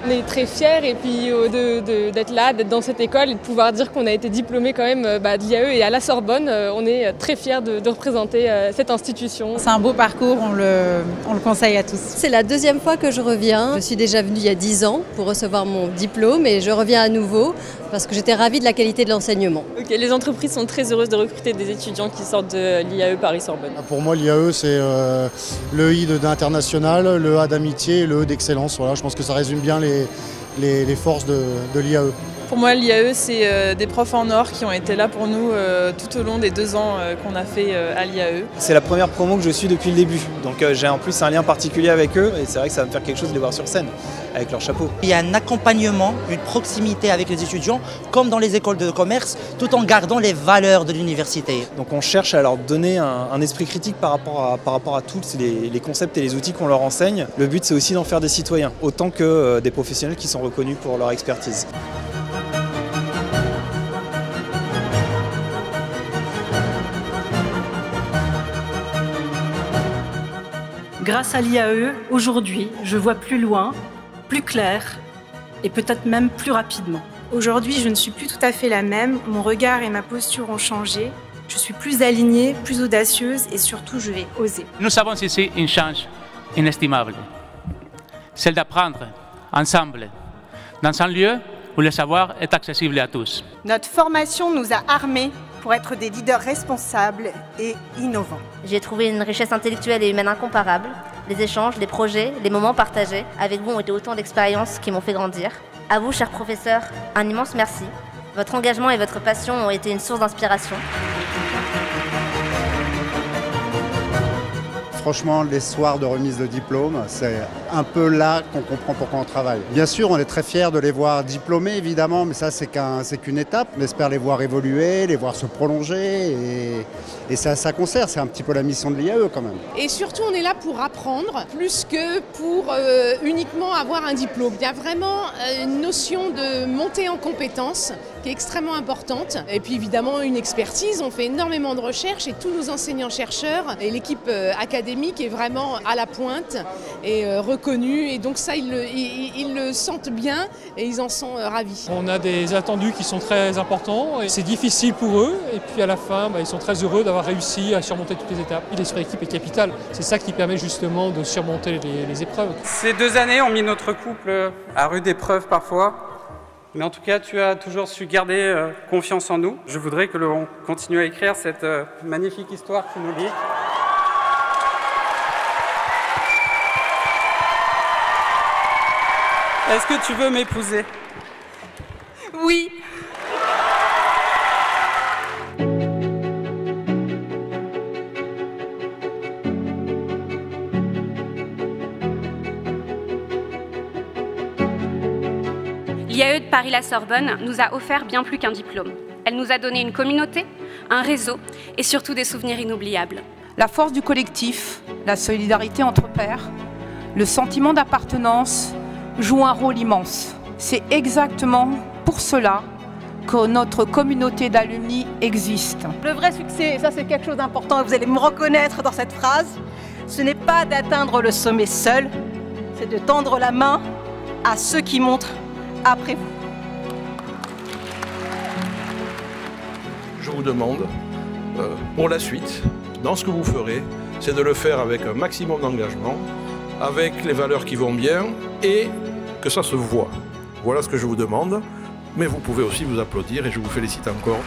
On est très fiers et puis d'être là, d'être dans cette école et de pouvoir dire qu'on a été diplômé quand même de l'IAE et à la Sorbonne. On est très fiers de représenter cette institution. C'est un beau parcours, on le conseille à tous. C'est la deuxième fois que je reviens. Je suis déjà venue il y a 10 ans pour recevoir mon diplôme et je reviens à nouveau parce que j'étais ravie de la qualité de l'enseignement. Okay, les entreprises sont très heureuses de recruter des étudiants qui sortent de l'IAE Paris-Sorbonne. Pour moi, l'IAE, c'est le I d'international, le A d'amitié et le E d'excellence. Voilà, je pense que ça résume bien les forces de l'IAE. Pour moi, l'IAE, c'est des profs en or qui ont été là pour nous tout au long des 2 ans qu'on a fait à l'IAE. C'est la première promo que je suis depuis le début, donc j'ai en plus un lien particulier avec eux et c'est vrai que ça va me faire quelque chose de les voir sur scène, avec leur chapeau. Il y a un accompagnement, une proximité avec les étudiants, comme dans les écoles de commerce, tout en gardant les valeurs de l'université. Donc on cherche à leur donner un esprit critique par rapport à tous les concepts et les outils qu'on leur enseigne. Le but, c'est aussi d'en faire des citoyens, autant que des professionnels qui sont reconnus pour leur expertise. Grâce à l'IAE, aujourd'hui, je vois plus loin, plus clair et peut-être même plus rapidement. Aujourd'hui, je ne suis plus tout à fait la même. Mon regard et ma posture ont changé. Je suis plus alignée, plus audacieuse et surtout, je vais oser. Nous avons ici une chance inestimable, celle d'apprendre ensemble dans un lieu où le savoir est accessible à tous. Notre formation nous a armés pour être des leaders responsables et innovants. J'ai trouvé une richesse intellectuelle et humaine incomparable. Les échanges, les projets, les moments partagés avec vous ont été autant d'expériences qui m'ont fait grandir. À vous, chers professeurs, un immense merci. Votre engagement et votre passion ont été une source d'inspiration. Franchement, les soirs de remise de diplôme, c'est un peu là qu'on comprend pourquoi on travaille. Bien sûr, on est très fiers de les voir diplômés, évidemment, mais ça, c'est qu'une étape. On espère les voir évoluer, les voir se prolonger, et ça concerne. C'est un petit peu la mission de l'IAE, quand même. Et surtout, on est là pour apprendre, plus que pour uniquement avoir un diplôme. Il y a vraiment une notion de montée en compétences qui est extrêmement importante. Et puis, évidemment, une expertise. On fait énormément de recherches et tous nos enseignants-chercheurs et l'équipe académique est vraiment à la pointe et reconnue, et donc ça ils le sentent bien et ils en sont ravis. On a des attendus qui sont très importants et c'est difficile pour eux, et puis à la fin ils sont très heureux d'avoir réussi à surmonter toutes les étapes. L'esprit d'équipe est capital, c'est ça qui permet justement de surmonter les épreuves. Ces 2 années ont mis notre couple à rude épreuve parfois, mais en tout cas tu as toujours su garder confiance en nous. Je voudrais que l'on continue à écrire cette magnifique histoire qui nous lie. Est-ce que tu veux m'épouser? Oui. L'IAE de Paris-La Sorbonne nous a offert bien plus qu'un diplôme. Elle nous a donné une communauté, un réseau et surtout des souvenirs inoubliables. La force du collectif, la solidarité entre pairs, le sentiment d'appartenance joue un rôle immense. C'est exactement pour cela que notre communauté d'alumni existe. Le vrai succès, et ça c'est quelque chose d'important, et vous allez me reconnaître dans cette phrase, ce n'est pas d'atteindre le sommet seul, c'est de tendre la main à ceux qui montent après vous. Je vous demande, pour la suite, dans ce que vous ferez, c'est de le faire avec un maximum d'engagement, avec les valeurs qui vont bien et que ça se voit. Voilà ce que je vous demande, mais vous pouvez aussi vous applaudir et je vous félicite encore.